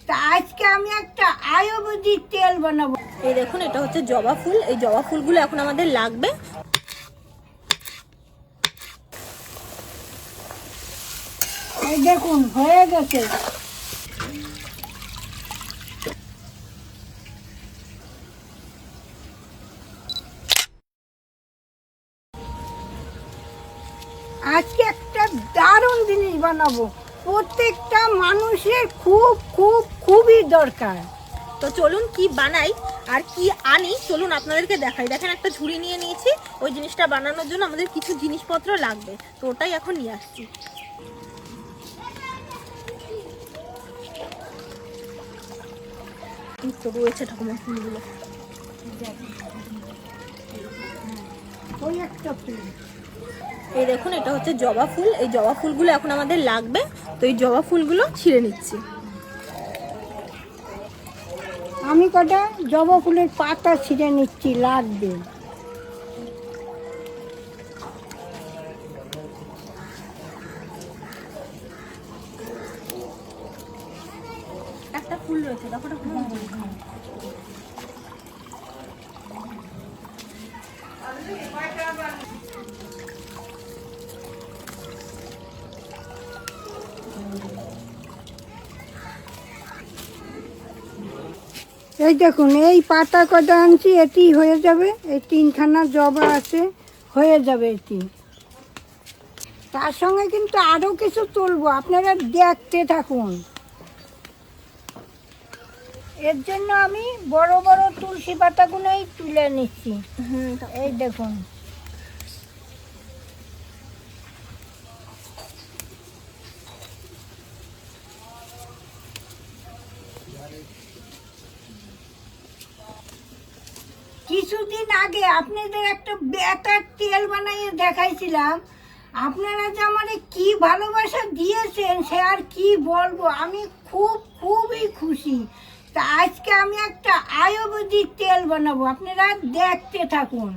তা আজকে আমি একটা আয়ুর্বেদিক তেল বানাবো। এই দেখুন, এটা হচ্ছে জবা ফুল। এই জবা ফুলগুলো এখন আমাদের লাগবে। এই দেখুন হয়ে গেছে। আজকে একটা দারুণ জিনিস বানাবো, প্রত্যেকটা মানুষের খুবই দরকার। তো চলুন কি বানাই আর কি আনি, চলুন আপনাদেরকে দেখাই। দেখেন, একটা ঝুড়ি নিয়ে নিয়েছি। ওই জিনিসটা বানানোর জন্য আমাদের কিছু জিনিসপত্র লাগবে, তো ওটাই এখন নিয়ে আসছি। তো রয়েছে ঠাকুমার ফুলগুলো। ওই একটা ফুল। এই দেখুন, এটা হচ্ছে জবা ফুল। এই জবা ফুলগুলো এখন আমাদের লাগবে, তো এই জবা ফুলগুলো ছিঁড়ে নিচ্ছি। আমি কটা জবা ফুলের পাতা ছিঁড়ে নিচ্ছি, লাগবে। একটা ফুল রয়েছে, দেখো। এই দেখুন, এই পাতা কটা আনছি, এটি হয়ে যাবে। এই তিনখানা জবা আছে, হয়ে যাবে এটি। তার সঙ্গে কিন্তু আরো কিছু তুলবো, আপনারা দেখতে থাকুন। এর জন্য আমি বড় বড় তুলসী পাতাগুলোই তুলে নিচ্ছি। এই দেখুন, কিছুদিন আগে আপনাদের একটা বেটার তেল বানিয়ে দেখাইছিলাম। আপনারা যে আমারে কি ভালোবাসা দিয়েছেন সে আর কি বলবো। আমি খুবই খুশি। তা আজকে আমি একটা আয়ুর্বেদিক তেল বানাবো, আপনারা দেখতে থাকুন।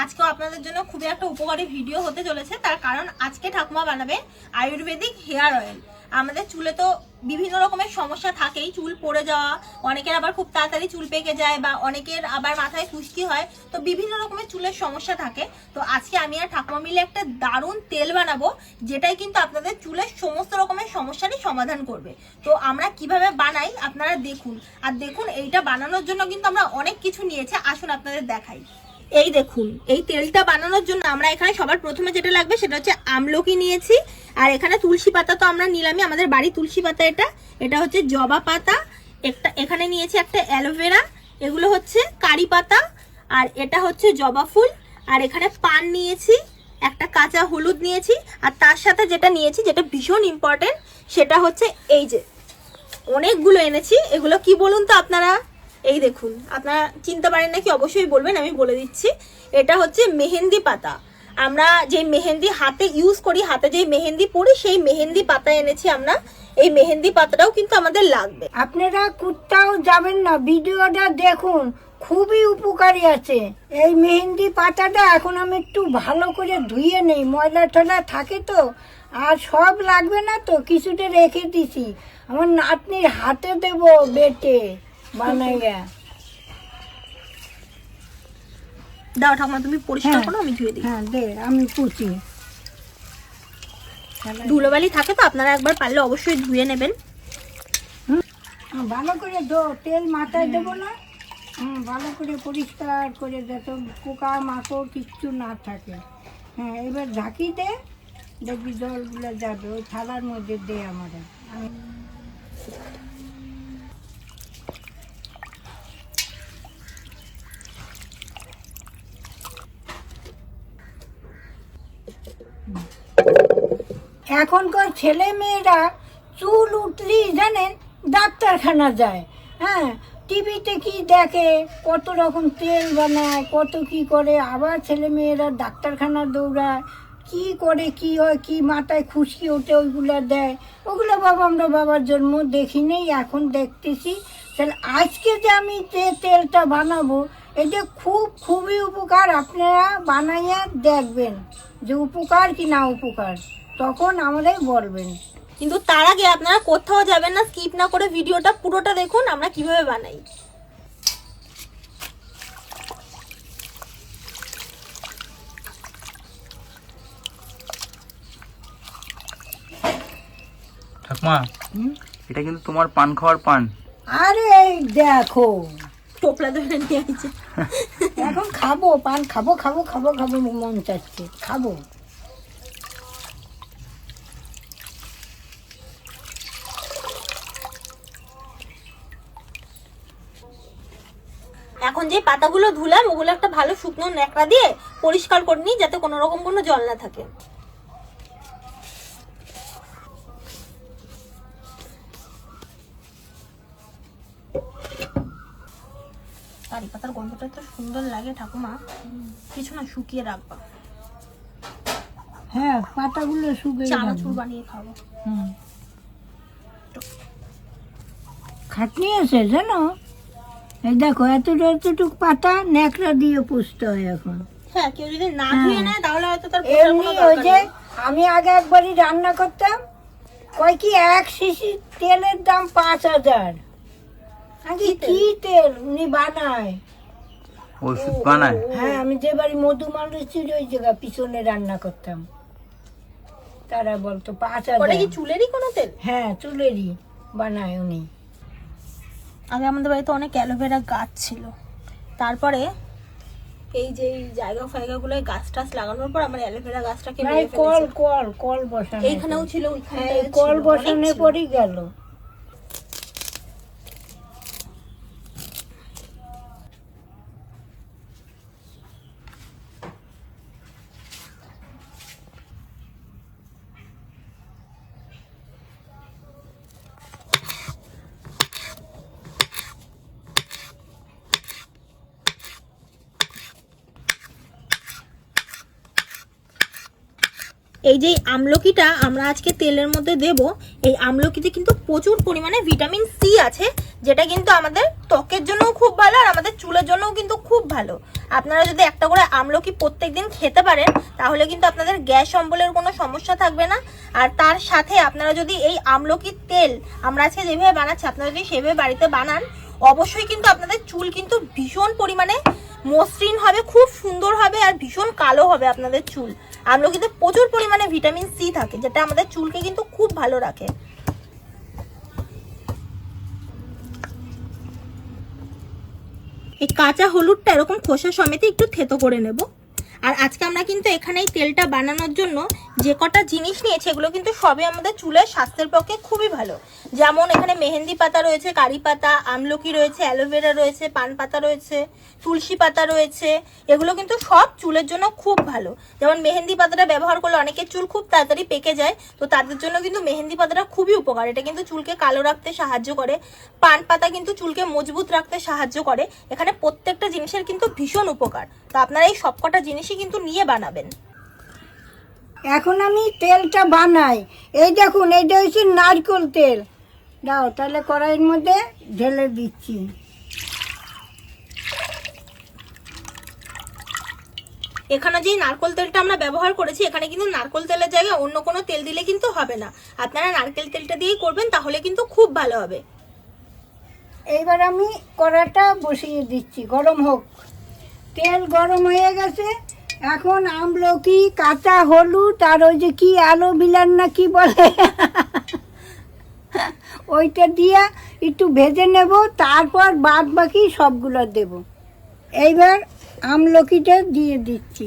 আজকেও আপনাদের জন্য খুবই একটা উপকারী ভিডিও হতে চলেছে, তার কারণ আজকে ঠাকুমা বানাবে আয়ুর্বেদিক হেয়ার অয়েল। আমাদের চুলে তো বিভিন্ন রকমের সমস্যা থাকেই, চুল পড়ে যাওয়া, অনেকের আবার খুব তাড়াতাড়ি চুল পেকে যায়, বা অনেকের আবার মাথায় খুশকি হয়। তো বিভিন্ন রকমের চুলের সমস্যা থাকে। তো আজকে আমি আর ঠাকুমা মিলে একটা দারুণ তেল বানাবো, যেটাই কিন্তু আপনাদের চুলের সমস্ত রকমের সমস্যারই সমাধান করবে। তো আমরা কিভাবে বানাই আপনারা দেখুন। আর দেখুন, এইটা বানানোর জন্য কিন্তু আমরা অনেক কিছু নিয়েছি, আসুন আপনাদের দেখাই। এই দেখুন, এই তেলটা বানানোর জন্য আমরা এখানে সবার প্রথমে যেটা লাগবে সেটা হচ্ছে আমলকি নিয়েছি। আর এখানে তুলসী পাতা তো আমরা নিলামই, আমাদের বাড়ি তুলসী পাতা। এটা হচ্ছে জবা পাতা। এখানে নিয়েছি একটা অ্যালোভেরা। এগুলো হচ্ছে কারি পাতা। আর এটা হচ্ছে জবা ফুল। আর এখানে পান নিয়েছি, একটা কাঁচা হলুদ নিয়েছি। আর তার সাথে যেটা নিয়েছি, যেটা ভীষণ ইম্পর্টেন্ট, সেটা হচ্ছে এই যে অনেকগুলো এনেছি। এগুলো কি বলুন তো আপনারা? এই দেখুন, আপনারা চিনতে পারেন নাকি অবশ্যই বলবেন, আমি বলে দিচ্ছি। এটা হচ্ছে মেহেন্দি পাতা। আমরা যে মেহেন্দি হাতে ইউজ করি, হাতে যে মেহেন্দি পরি, সেই মেহেন্দি পাতা এনেছি আমরা। এই মেহেন্দি পাতাটাও কিন্তু আমাদের লাগবে। আপনারা কোথাও যাবেন না, ভিডিওটা দেখুন, খুবই উপকারী আছে। এই মেহেন্দি পাতাটা এখন আমি একটু ভালো করে ধুয়ে নেই, ময়লা টয়লা থাকে তো। আর সব লাগবে না তো, কিছুটা রেখে দিছি, আমার নাতনির হাতে দেবো বেটে বানাইয়া। দাও ঠাকুমা, তুমি পরিষ্কার করো, আমি ধুয়ে দিই। হ্যাঁ দে, আমি পুছি। ধুলোবালি থাকে তো, আপনারা একবার পারলে অবশ্যই ধুয়ে নেবেন। ভালো করে তেল মাথায় দেবো না, ভালো করে পরিষ্কার করে, যাতে পোকা মাকড় কিচ্ছু না থাকে। হ্যাঁ, এবার ঝাঁকি দে, দেখবি জলগুলো যাবে। ওই থালার মধ্যে দে আমার। আমি এখনকার ছেলে মেয়েরা চুল উঠলেই জানেন ডাক্তারখানা যায়। হ্যাঁ, টিভিতে কি দেখে, কত রকম তেল বানায়, কত কি করে। আবার ছেলে মেয়েরা ডাক্তারখানা দৌড়ায়, কি করে কি হয়, কি মাথায় খুশকি ওঠে, ওইগুলো দেয়। ওগুলো আমরা বাবার জন্ম দেখি নেই, এখন দেখতেছি। তাহলে আজকে যে আমি যে তেলটা বানাবো, এটা খুবই উপকার। আপনারা বানাইয়া দেখবেন যে উপকার কি না উপকার, তখন আমাদের বলবেন। কিন্তু তার আগে আপনারা কোথাও যাবেন না, স্কিপ না করে ভিডিওটা পুরোটা দেখুন আমরা কিভাবে বানাই। ঠাকুমা, এটা কিন্তু তোমার পান খাওয়ার পান। আরে এই দেখো, টোপলা ধরে নিয়ে আসছে। এখন খাবো, পান খাবো খাবো খাবো খাবো মন চাচ্ছে, খাবো। এখন যে পাতাগুলো ধুলাম ওগুলো একটা ভালো শুকনো ন্যাকড়া দিয়ে পরিষ্কার করে নিই, যাতে কোনো রকম কোনো জল না থাকে। কারি পাতার গন্ধটা তো সুন্দর লাগে ঠাকুমা, কিছু না শুকিয়ে রাখবা, হ্যাঁ পাতাগুলো শুকিয়ে চানাচুর বানিয়ে খাবো। খাটনি আছে জানো, এই দেখো এতটুকু পাতা ন্যাকড়া দিয়ে পুষতে হয় এখন। হ্যাঁ, কেউ যদি না ধুয়ে নেয় তাহলে হয়তো তার এমনি ওই যে আমি আগে একবারই রান্না করতাম, কয় কি 1 শিশি তেলের দাম 5000। আগে কি তেল উনি বানায়, ওষুধ বানায়। হ্যাঁ আমি যে বাড়ি মধুমালতির ওই জায়গা পিছনে রান্না করতাম, তারা বলতো 5000। ওটা কি চুলেরই কোনো তেল? হ্যাঁ চুলেরই বানায় উনি। আগে আমাদের বাড়িতে অনেক অ্যালোভেরা গাছ ছিল, তারপরে এই যে এই জায়গা ফায়গাগুলোয় গাছ টাছ লাগানোর পর আমার অ্যালোভেরা গাছটাকে মেরে কল ফেলেছে। কল কল বসানো, এইখানেও ছিল, ওইখানে হ্যাঁ কল বসানোর পরই গেল। এই যে আমলকিটা আমরা আজকে তেলের মধ্যে দেব, এই আমলকিতে কিন্তু প্রচুর পরিমাণে ভিটামিন সি আছে, যেটা কিন্তু আমাদের ত্বকের জন্যও খুব ভালো আর আমাদের চুলের জন্যও কিন্তু খুব ভালো। আপনারা যদি একটা করে আমলকি প্রত্যেকদিন খেতে পারেন তাহলে কিন্তু আপনাদের গ্যাস অম্বলের কোনো সমস্যা থাকবে না। আর তার সাথে আপনারা যদি এই আমলকির তেল আমরা আজকে যেভাবে বানাচ্ছি আপনারা যদি সেভাবে বাড়িতে বানান, অবশ্যই কিন্তু আপনাদের চুল কিন্তু ভীষণ পরিমাণে মসৃণ হবে, খুব সুন্দর হবে আর ভীষণ কালো হবে আপনাদের চুল। আমলকিতে প্রচুর পরিমাণে ভিটামিন সি থাকে, যেটা আমাদের চুলকে কিন্তু খুব ভালো রাখে। এই কাঁচা হলুদটা এরকম খোসা সমেত একটু থেতো করে নেব। আর আজকে আমরা কিন্তু এখানে এই তেলটা বানানোর জন্য যে কটা জিনিস নিয়েছি এগুলো কিন্তু সবই আমাদের চুলের স্বাস্থ্যের পক্ষে খুবই ভালো। যেমন এখানে মেহেন্দি পাতা রয়েছে, কারি পাতা, আমলকি রয়েছে, অ্যালোভেরা রয়েছে, পান পাতা রয়েছে, তুলসী পাতা রয়েছে। এগুলো কিন্তু সব চুলের জন্য খুব ভালো। যেমন মেহেন্দি পাতাটা ব্যবহার করলে অনেকের চুল খুব তাড়াতাড়ি পেকে যায়, তো তাদের জন্য কিন্তু মেহেন্দি পাতাটা খুবই উপকার। এটা কিন্তু চুলকে কালো রাখতে সাহায্য করে। পান পাতা কিন্তু চুলকে মজবুত রাখতে সাহায্য করে। এখানে প্রত্যেকটা জিনিসের কিন্তু ভীষণ উপকার, তো আপনারা এই সবকটা জিনিসই কিন্তু নিয়ে বানাবেন। এখন আমি তেলটা বানাই, এই দেখুন এইটা হচ্ছে নারকেল তেল। দাও তাহলে কড়াইয়ের মধ্যে ঢেলে দিচ্ছি। এখানে যে নারকেল তেলটা আমরা ব্যবহার করেছি, এখানে কিন্তু নারকেল তেলের জায়গায় অন্য কোনো তেল দিলে কিন্তু হবে না। আপনারা নারকেল তেলটা দিয়েই করবেন, তাহলে কিন্তু খুব ভালো হবে। এইবার আমি কড়াটা বসিয়ে দিচ্ছি, গরম হোক। তেল গরম হয়ে গেছে, এখন আমলকি, কাঁচা হলুদ আর ওই যে কি অ্যালোভেরা না কি বলে ওইটা দিয়ে একটু ভেজে নেব, তারপর বাদ বাকি সবগুলো দেব। এইবার আমলকিটা দিয়ে দিচ্ছি।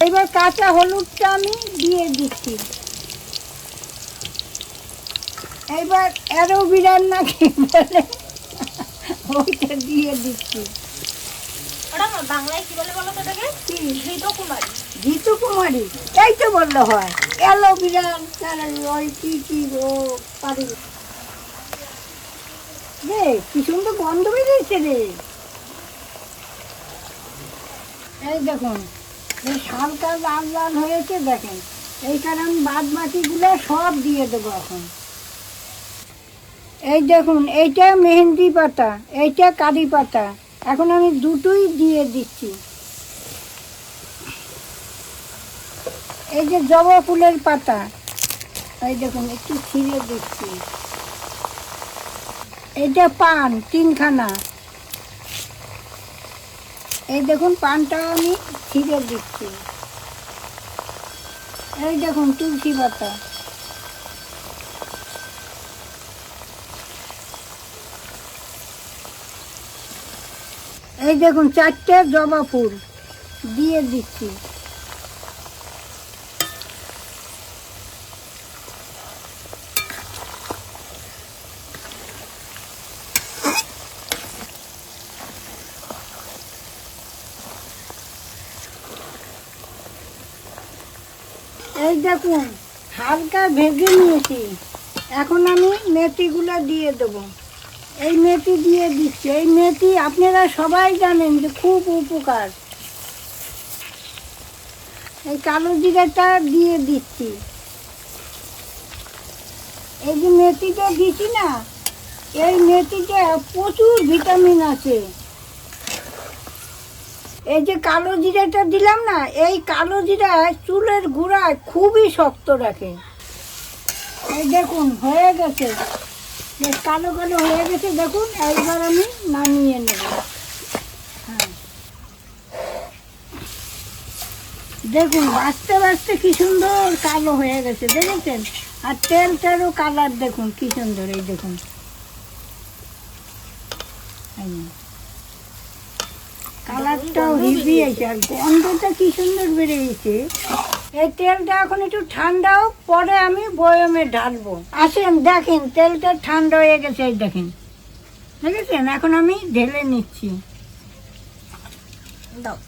এবার কাঁচা হলুদটা আমি দিয়ে দিচ্ছি। এইবার অ্যালোভেরা না কি বলে ওইটা দিয়ে দিচ্ছি। ওটা বাংলায় কি বলে বলো তো এটাকে? ঘৃতকুমারী। ঘৃতকুমারী এই তো বললে হয়। অ্যালোভেরা ওই কি কি ও পারি রে, কি সুন্দর গন্ধ বেরিয়েছে রে। এই দেখুন এই হালকা লাল লাল হয়েছে, দেখেন। এই কারণে বাদ বাকিগুলো সব দিয়ে দেবো এখন। এই দেখুন এইটা মেহেন্দি পাতা, এইটা কারি পাতা, এখন আমি দুটোই দিয়ে দিচ্ছি। এই যে জবা ফুলের পাতা, এই দেখুন একটু ছিঁড়ে দিচ্ছি। এইটা পান 3খানা, এই দেখুন পানটাও আমি ছিঁড়ে দিচ্ছি। এই দেখুন তুলসী পাতা, এই দেখুন 4টে জবা ফুল দিয়ে দিচ্ছি। এই দেখুন হালকা ভেজে নিয়েছি, এখন আমি মেথিগুলো দিয়ে দেবো। এই মেথি দিয়ে দিচ্ছি। এই মেথি আপনারা সবাই জানেন যে খুব উপকার। এই কালো জিরাটা দিয়ে দিচ্ছি। এই যে মেথিটা দিচ্ছি না, এই মেথিতে প্রচুর ভিটামিন আছে। এই যে কালো জিরাটা দিলাম না, এই কালো জিরা চুলের গোড়ায় খুবই শক্ত রাখে। এই দেখুন হয়ে গেছে, বেশ কালো কালো হয়ে গেছে। দেখুন একবার আমি নামিয়ে নেব। হ্যাঁ দেখুন বাঁচতে বাঁচতে কি সুন্দর কালো হয়ে গেছে, দেখেছেন? আর তেলটারও কালার দেখুন কি সুন্দর। এই দেখুন কালারটাও হেভি আছে, আর গন্ধটা কি সুন্দর বেরিয়েছে। এই তেলটা এখন একটু ঠান্ডা হোক, পরে আমি বয়মে ঢালবো। আসেন দেখেন তেলটা ঠান্ডা হয়ে গেছে, এই দেখেন, দেখেছেন? এখন আমি ঢেলে নিচ্ছি। দাও।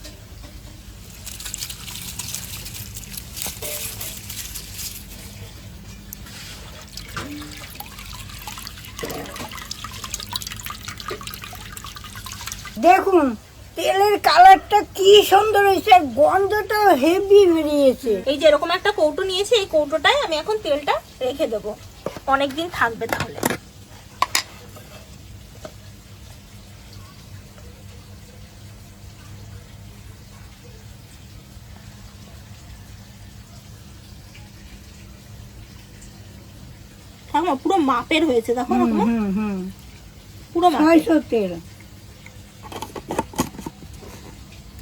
দেখুন তেলের কালারটা কি সুন্দর হয়েছে, আর গন্ধটাও হেভি বেরিয়েছে। এই যে এরকম একটা কৌটো নিয়েছি, এই কৌটোটায় আমি এখন তেলটা রেখে দেবো, অনেকদিন থাকবে তাহলে। ঠাকুমা পুরো মাপের হয়েছে, দেখো ঠাকুমা, পুরো মাপের। 600 তেল।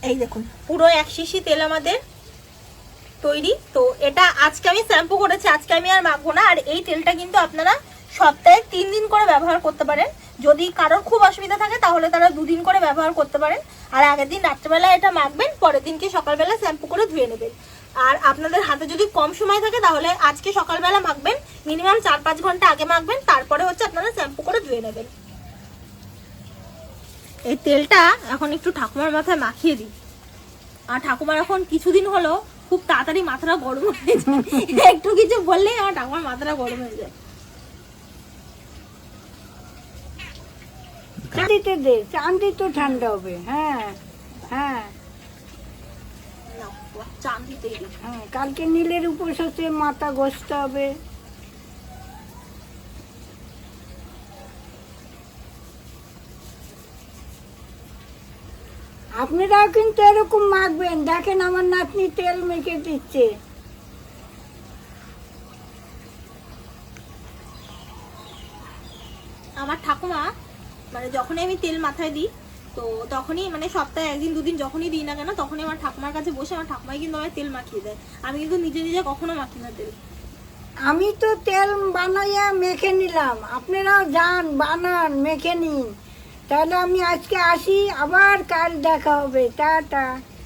এই দেখুন পুরো 1 শিশি তেল আমাদের তৈরি। তো এটা আজকে আমি শ্যাম্পু করেছি, আজকে আমি আর মাখবো না। আর এই তেলটা কিন্তু আপনারা সপ্তাহে 3 দিন করে ব্যবহার করতে পারেন। যদি কারোর খুব অসুবিধা থাকে তাহলে তারা 2 দিন করে ব্যবহার করতে পারেন। আর আগের দিন রাত্রেবেলা এটা মাখবেন, পরের দিনকে সকালবেলা শ্যাম্পু করে ধুয়ে নেবেন। আর আপনাদের হাতে যদি কম সময় থাকে তাহলে আজকে সকালবেলা মাখবেন, মিনিমাম 4-5 ঘন্টা আগে মাখবেন, তারপরে হচ্ছে আপনারা শ্যাম্পু করে ধুয়ে নেবেন। এই তেলটা এখন একটু ঠাকুমার মাথায় মাখিয়ে দিই। আর ঠাকুমার এখন কিছুদিন হলো খুব তাড়াতাড়ি মাথাটা গরম হয়ে যায়, একটু কিছু বললেই আমার ঠাকুমার মাথাটা গরম হয়ে যায়। চাঁদিতে দে, চাঁদি তো ঠান্ডা হবে। হ্যাঁ হ্যাঁ চান দিতেই দিই। হ্যাঁ, কালকে নীলের উপোস আছে, মাথা ঘষতে হবে। আপনারাও কিন্তু এরকম মাখবেন। দেখেন আমার নাতনি তেল মেখে দিচ্ছে। আমার ঠাকুমা মানে যখনই আমি তেল মাথায় দিই, তো তখনই মানে সপ্তাহে 1-2 দিন যখনই দিই না কেন, তখনই আমার ঠাকুমার কাছে বসে আমার ঠাকুমাই কিন্তু আমার তেল মাখিয়ে দেয়। আমি কিন্তু নিজে নিজে কখনো মাখি না তেল। আমি তো তেল বানাইয়া মেখে নিলাম, আপনারাও যান বানান, মেখে নিন। তাহলে আমি আজকে আসি, আবার কাল দেখা হবে। টাটা।